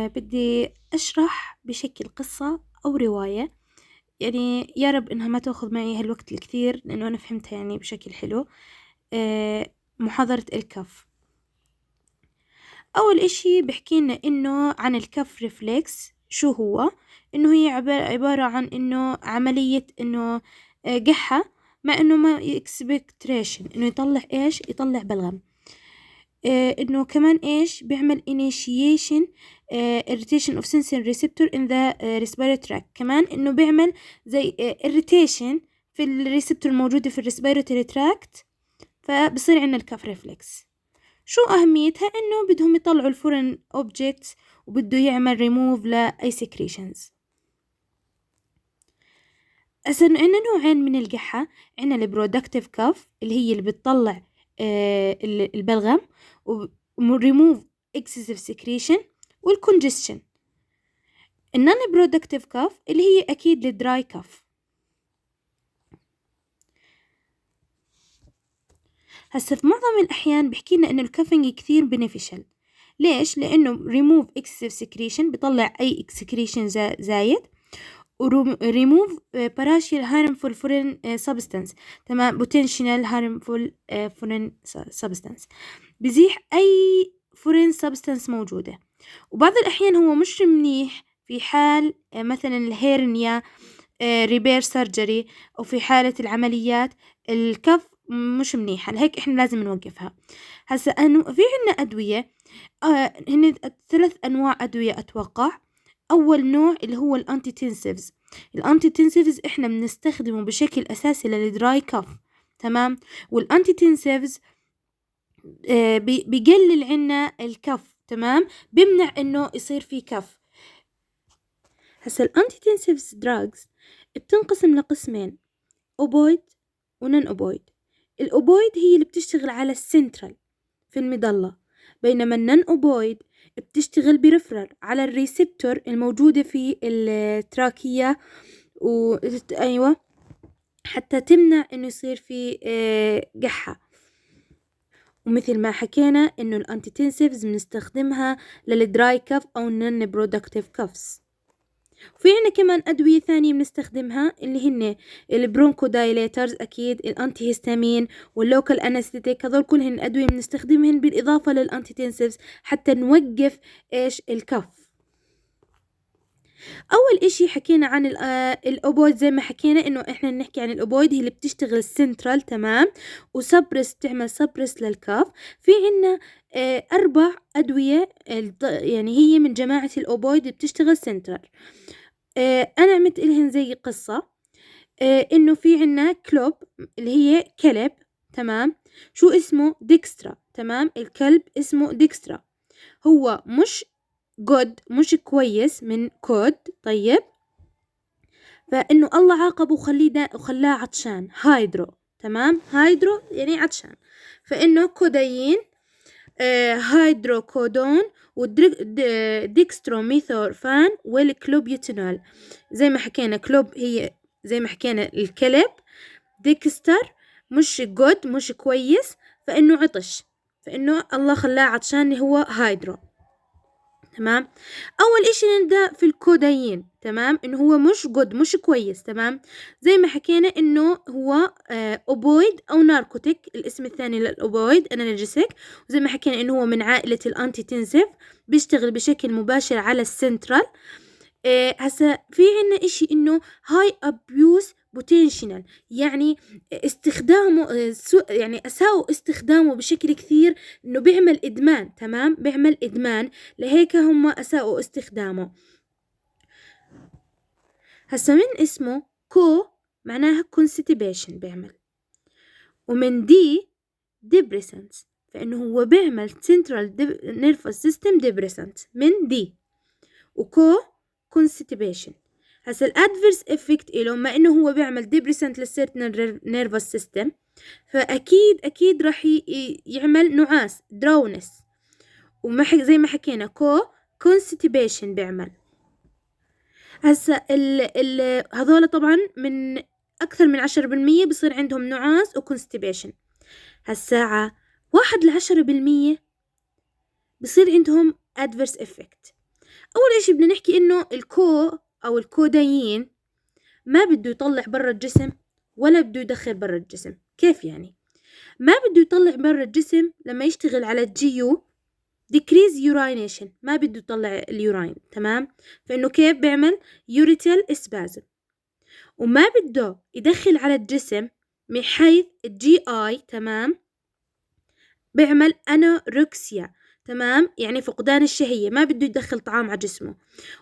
بدي أشرح بشكل قصة أو رواية، يعني يا رب إنها ما تأخذ معي هالوقت الكثير لأنه أنا فهمتها يعني بشكل حلو. محاضرة الكف. أول إشي بحكينا إنه عن الكف ريفلكس. شو هو؟ إنه هي عبارة عن إنه عملية إنه قحة، مع إنه ما اكسبكتريشن إنه يطلع إيش؟ يطلع بلغم. إنه كمان إيش بيعمل initiation irritation of sensory receptor in the respiratory tract. كمان إنه بيعمل زي irritation في الريسبتور الموجودة في respiratory tract، فبصير عنا الكف ريفلكس. شو أهميتها؟ إنه بدهم يطلعوا الفورين objects وبده يعمل remove لأي secretions. أصلا عنا نوعين من القحة، عنا البرودكتيف كف اللي هي اللي بتطلع البلغم remove excessive secretion، والcongestion. النون برودكتيف كف اللي هي أكيد الدراي كف. هسا في معظم الأحيان بحكينا إنه الكافينج كثير beneficial. ليش؟ لأنه remove excessive secretion بيطلع أي secretion زايد، remove partial harmful foreign substance. تمام، potential harmful foreign substance بزيح أي foreign substance موجودة. وبعض الأحيان هو مش منيح في حال مثلا الهيرنيا ريبير سيرجري، أو في حالة العمليات الكف مش منيحة، لهيك إحنا لازم نوقفها. هسا أنه في عنا أدوية، هن 3 أنواع أدوية أتوقع. أول نوع اللي هو الأنتيتنسيفز. الأنتيتنسيفز إحنا بنستخدمه بشكل أساسي للدراي كف. تمام، والأنتيتنسيفز بيقلل عنا الكف. تمام، بيمنع إنه يصير في كف. هسا الأنتيتنسيفز دراجز بتنقسم لقسمين، أوبويد ونون أوبويد. الأوبويد هي اللي بتشتغل على السنترال في المظلة، بينما النون أوبويد بتشتغل بريفرال على الريسبتور الموجودة في التراكية أيوة، حتى تمنع إنه يصير في قحة. ومثل ما حكينا إنه الأنتيتنسيفز بنستخدمها للدراي كف أو النون برودكتيف كفز. وفي عنا كمان أدوية ثانية بنستخدمها اللي هن البرونكو دايليترز، أكيد الأنتي هيستامين واللوكال أنستيك، هذول كلهن أدوية بنستخدمهن بالإضافة للأنتيتنسيفز حتى نوقف إيش الكف. أول إشي حكينا عن الأوبويد. زي ما حكينا إنه إحنا نحكي عن الأوبويد هي اللي بتشتغل سنترال. تمام، وسبرس تعمل سبرس للكف. في عنا 4 أدوية يعني هي من جماعة الأوبويد بتشتغل سنترال. أنا عملت إلهن زي قصة، إنه في عنا كلوب اللي هي كلب. تمام، شو اسمه؟ ديكسترا. تمام، الكلب اسمه ديكسترا. هو مش جود، مش كويس من كود. طيب، فإنه الله عاقبه وخلاه عطشان، هايدرو. تمام، هايدرو يعني عطشان، فإنه كودايين، هايدرو كودون، وديكستروميثورفان، والكلوبيوتينول. زي ما حكينا كلوب هي زي ما حكينا الكلب، ديكستر مش جود مش كويس، فإنه عطش، فإنه الله خلاه عطشان هو هايدرو. تمام، أول إشي نبدأ في الكودايين. تمام، إنه هو مش جود مش كويس. تمام، زي ما حكينا إنه هو أوبويد أو ناركوتيك، الاسم الثاني للأوبويد أنالجيسيك. وزي ما حكينا إنه هو من عائلة الأنتيتنسيف، بيشتغل بشكل مباشر على السنترال. هسا في عنا إشي إنه هاي أبيوز بوتنشنال، يعني استخدامه يعني أساءوا استخدامه بشكل كثير، إنه بيعمل إدمان. تمام، بيعمل إدمان، لهيك هم أساءوا استخدامه. هسا من اسمه كو معناها constipation بيعمل، ومن دي depressants، فإنه هو بيعمل central nervous system depressant من دي، وكو constipation. هسا الادفيرس افكت إله، ما انه هو بيعمل ديبريسنت للسيرتنال نيرفس سيستم، فاكيد راح يعمل نعاس دراونس. زي ما حكينا كو constipation بيعمل. هسا هذول طبعا من اكثر من 10% بصير عندهم نعاس وكونستيبيشن. هالساعة 1-10% بصير عندهم adverse effect. أول إشي بدنا نحكي إنه أو الكودايين ما بده يطلع برا الجسم ولا بده يدخل برا الجسم. كيف يعني؟ ما بده يطلع برا الجسم لما يشتغل على الجيو decrease urination، ما بده يطلع اليوراين، تمام؟ فإنه كيف بيعمل يوريتال اسبازم. وما بده يدخل على الجسم من حيث الجي اي، تمام؟ بيعمل انوركسيا، تمام؟ يعني فقدان الشهية، ما بده يدخل طعام على جسمه.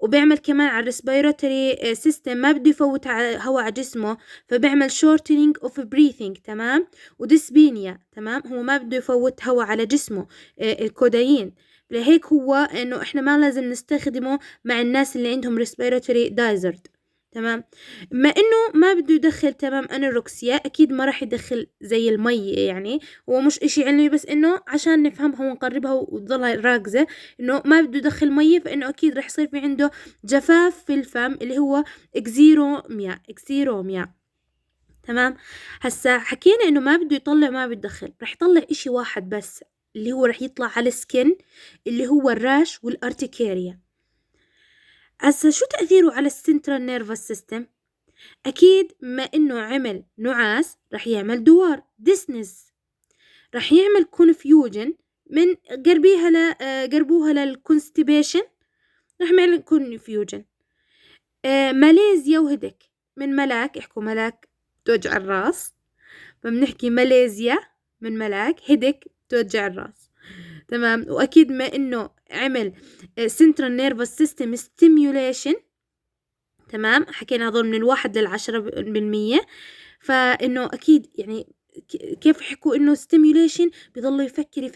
وبيعمل كمان على الريسبيراتوري سيستم، ما بده يفوت هواء على جسمه، فبيعمل shortening of breathing، تمام؟ وديسبينيا، تمام؟ هو ما بده يفوت هواء على جسمه الكودايين. لهيك هو انه احنا ما لازم نستخدمه مع الناس اللي عندهم respiratory disorder، تمام؟ ما انه ما بده يدخل، تمام، انوركسيا اكيد ما راح يدخل زي المي، يعني هو مش اشي علمي، بس انه عشان نفهمها ونقربها وتضلها راكزة، انه ما بده يدخل مية، فانه اكيد راح يصير في عنده جفاف في الفم اللي هو اكزيروميا. تمام. هسا حكينا انه ما بده يطلع، ما بده يدخل، راح يطلع اشي واحد بس اللي هو راح يطلع على السكن، اللي هو الراش والارتكاريا. هسا شو تأثيره على السنترال نيرفس سيستم؟ اكيد ما انه عمل نعاس راح يعمل دوار ديسنس، راح يعمل كونفيوجن من قربوها للكونستيبيشن، راح يعمل كونفيوجن. ماليزيا وهدك، من ملاك، احكوا ملاك توجع الراس، فبنحكي ماليزيا من ملاك، هدك توجع الراس، تمام. واكيد ما انه عمل سنترال نيرفس سيستم ستيميوليشن، تمام، حكينا هذول من 1 ل10%، فانه اكيد يعني كيف حكوا انه stimulation بيضل يفكر،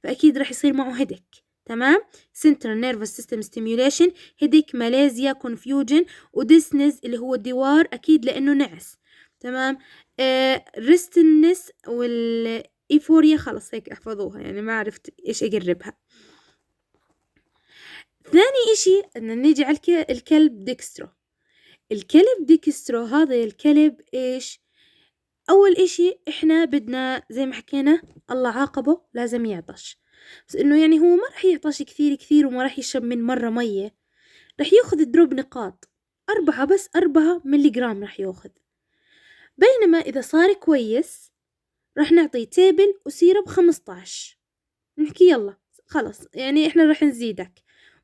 فاكيد راح يصير معه هيدك، تمام. central nervous system stimulation، هيدك، ماليزيا، confusion، وديسنس اللي هو الدوار، اكيد لانه نعس، تمام. ريستنس والايفوريا، خلص هيك احفظوها، يعني ما عرفت ايش اقربها. ثاني اشي بدنا نيجي على الكلب ديكسترو. الكلب ديكسترو هذا الكلب ايش؟ اول اشي احنا بدنا زي ما حكينا الله عاقبه لازم يعطش، بس انه يعني هو ما راح يعطش كثير وما راح يشرب من مرة مية، راح ياخذ دروب نقاط 4، بس 4 ملي جرام راح ياخذ. بينما اذا صار كويس راح نعطيه تيبل وسيرب 15، نحكي يلا خلص يعني احنا راح نزيدك،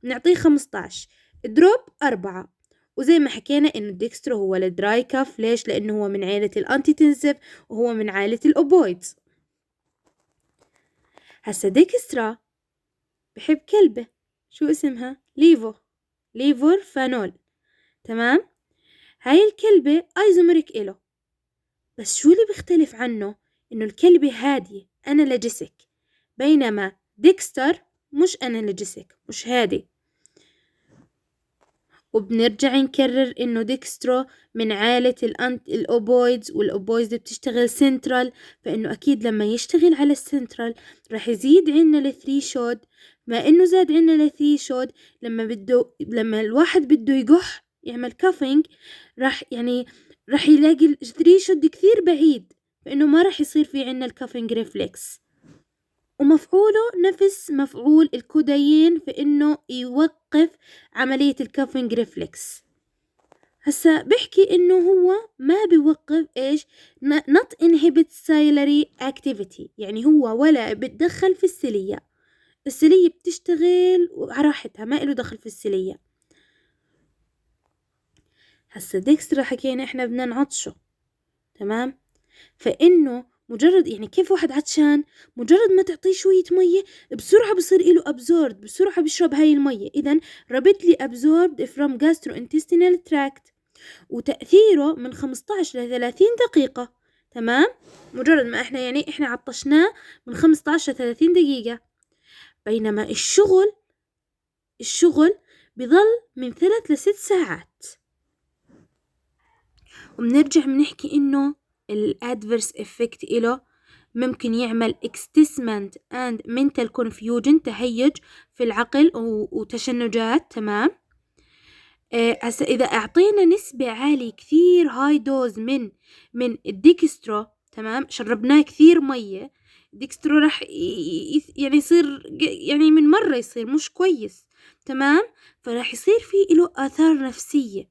نعطيه 15 دروب 4. وزي ما حكينا انه الديكسترو هو الدراي كاف، ليش؟ لانه هو من عائلة الانتيتنسيف وهو من عائلة الاوبويدز. هسا ديكسترا بحب كلبة، شو اسمها؟ ليفور فانول، تمام. هاي الكلبة ايزومريك إله، بس شو اللي بيختلف عنه؟ انه الكلبة هادية انالجيسك، بينما ديكستر مش انالجيسك، مش هادي. وبنرجع نكرر انه ديكسترو من عائلة الاوبويدز، والاوبويدز بتشتغل سنترال، فانه اكيد لما يشتغل على السنترال راح يزيد عنا الثريشود. ما انه زاد عنا الثريشود، لما الواحد بده يقح يعمل كافينج، راح يلاقي الثريشود كثير بعيد، فانه ما راح يصير في عنا الكافينج ريفلكس. ومفعوله نفس مفعول الكودايين في انه يوقف عملية الكافينج ريفلكس. هسا بحكي انه هو ما بيوقف ايش؟ not inhibit ciliary activity، يعني هو ولا بتدخل في السلية بتشتغل على راحتها، ما له دخل في السلية. هسا ديكسترا حكينا احنا بدنا نعطشه، تمام، فانه مجرد يعني كيف واحد عطشان مجرد ما تعطيه شوية مية بسرعة بصير له absorbed، بسرعة بيشرب هاي المية. إذن rapidly absorbed from gastrointestinal tract، وتأثيره من 15 ل 30 دقيقة، تمام. مجرد ما احنا عطشناه من 15 ل 30 دقيقة، بينما الشغل بيظل من 3 ل 6 ساعات. وبنرجع بنحكي إنه الادفيرس افكت إله ممكن يعمل excitement and mental confusion، تهيج في العقل وتشنجات، تمام. هسا إذا أعطينا نسبة عالية كثير هاي دوز من الديكسترو، تمام، شربناه كثير مية، ديكسترو راح يعني يصير يعني من مرة يصير مش كويس، تمام؟ فراح يصير فيه له آثار نفسية،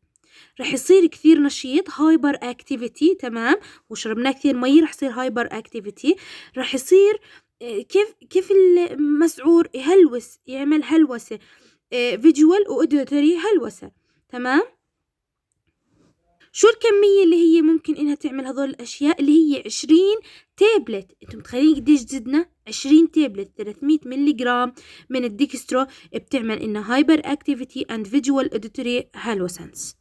راح يصير كثير نشيط، هايبر اكتيفيتي، تمام؟ وشربنا كثير مي راح يصير هايبر اكتيفيتي، راح يصير كيف المسعور يهلوس، يعمل هلوسة، فيجوال واوديتوري هلوسة، تمام؟ شو الكمية اللي هي ممكن إنها تعمل هذول الأشياء؟ اللي هي 20 تابلت. أنتم متخيلين قديش زدنا؟ 20 تابلت 300 ملي جرام من الديكسترو بتعمل إنها هايبر أكتيفيتي أند فيجوال أوديتوري هالوسنس.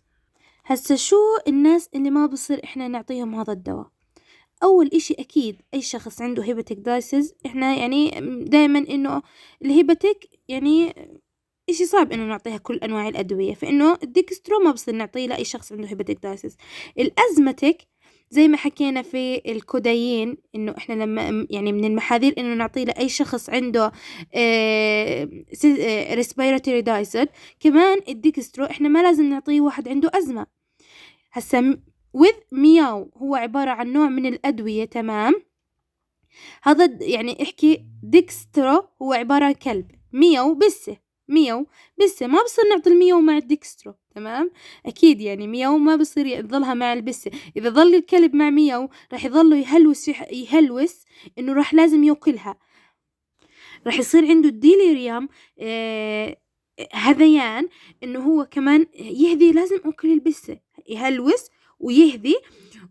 هسا شو الناس اللي ما بصير إحنا نعطيهم هذا الدواء؟ أول إشي أكيد أي شخص عنده هيباتيك دايسز، إحنا يعني دائما إنه الهيباتيك يعني إشي صعب إنه نعطيها كل أنواع الأدوية، فإنه الديكسترو ما بصير نعطيه لأي شخص عنده هيباتيك دايسس. الأزمتك زي ما حكينا في الكودايين، إنه إحنا لما يعني من المحاذير إنه نعطيه لأي شخص عنده respiratory disease. كمان الديكسترو إحنا ما لازم نعطيه واحد عنده أزمة. هسا with مياو هو عبارة عن نوع من الأدوية، تمام؟ هذا يعني احكي ديكسترو هو عبارة عن كلب، مياو بسة ما بصير نعطي المياو مع الديكسترو، تمام؟ أكيد يعني مياو ما بصير يظلها مع البسة. إذا ظل الكلب مع مياو راح يظله يهلوس إنه راح لازم يأكلها، راح يصير عنده الديليريوم، هذيان، إنه هو كمان يهذي لازم أكل البسة، يهلوس ويهذي،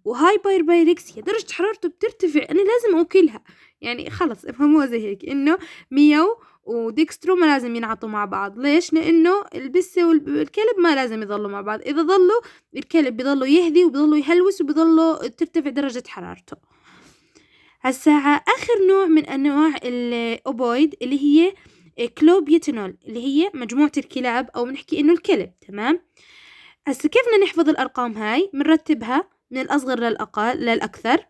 وهايبر بايركسيا درجة حرارته بترتفع، أنا لازم أكلها. يعني خلص افهموها زي هيك، إنه مياو وديكسترو ما لازم ينعطوا مع بعض. ليش؟ لأنه البسة والكلب ما لازم يظلوا مع بعض. إذا ظلوا الكلب بيظلوا يهذي وبيظلوا يهلوس وبيظلوا ترتفع درجة حرارته. هسا آخر نوع من أنواع الأوبويد اللي هي كلوبيتينول، اللي هي مجموعة الكلاب أو بنحكي إنه الكلب، تمام؟ هسا كيف بدنا نحفظ الأرقام هاي؟ بنرتبها من الأصغر للأكثر،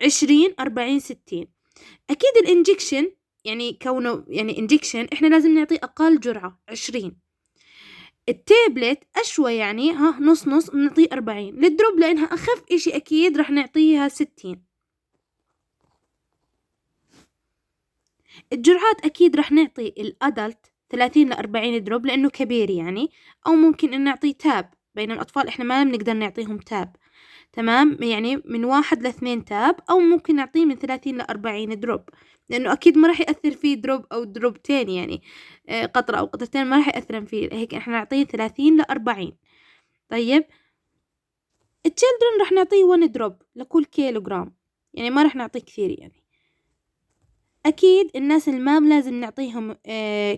20 40 60. أكيد الإنجكشن يعني كونه يعني إنجكشن إحنا لازم نعطي أقل جرعة 20. التابلت أشوى يعني نص بنعطيه 40. للدروب لأنها أخف إشي أكيد رح نعطيها 60. الجرعات أكيد رح نعطي الأدلت 30 ل40 دروب لأنه كبير يعني، أو ممكن إن نعطيه تاب. بين الأطفال إحنا ما بنقدر نعطيهم تاب، تمام؟ يعني من 1 ل2 تاب، أو ممكن نعطيه من 30 ل40 دروب، لأنه أكيد ما راح يأثر فيه دروب أو دروبتين يعني قطرة أو قطرتين ما راح يأثرن فيه، هيك إحنا نعطيه 30 ل40. طيب التشيلدرن راح نعطيه 1 دروب لكل كيلو جرام، يعني ما راح نعطيه كثير يعني. أكيد الناس المام لازم نعطيهم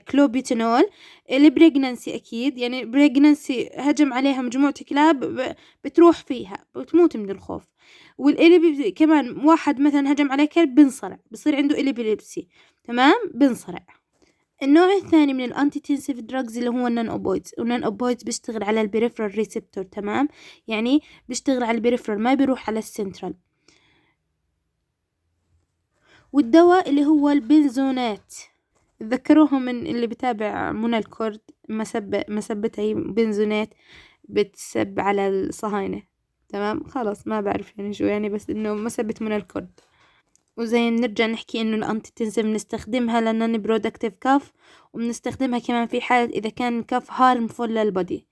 كلوبيتينول. البريجنانسي أكيد يعني بريجنانسي هجم عليها مجموعة كلاب بتروح فيها بتموت من الخوف. والإليبي كمان واحد مثلا هجم عليه كلب بنصرع، بصير عنده إليبيليبسي، تمام؟ بنصرع. النوع الثاني من الانتيتنسيف دراجز اللي هو النون اوبويدز، والنون اوبويدز بيشتغل على البريفرال ريسبتور، تمام؟ يعني بيشتغل على البريفرال ما بيروح على السنترال. والدواء اللي هو البنزونات، تذكروهم من اللي بتابع منى الكرد، مسبتها هي بنزونات بتسب على الصهاينة، تمام؟ خلاص ما بعرف يعني شو يعني، بس انه مسبة منى الكرد. وزي نرجع نحكي انه الانتيتنسيف بنستخدمها لنون برودكتيف كاف، وبنستخدمها كمان في حالة اذا كان كاف هارمفول للبودي.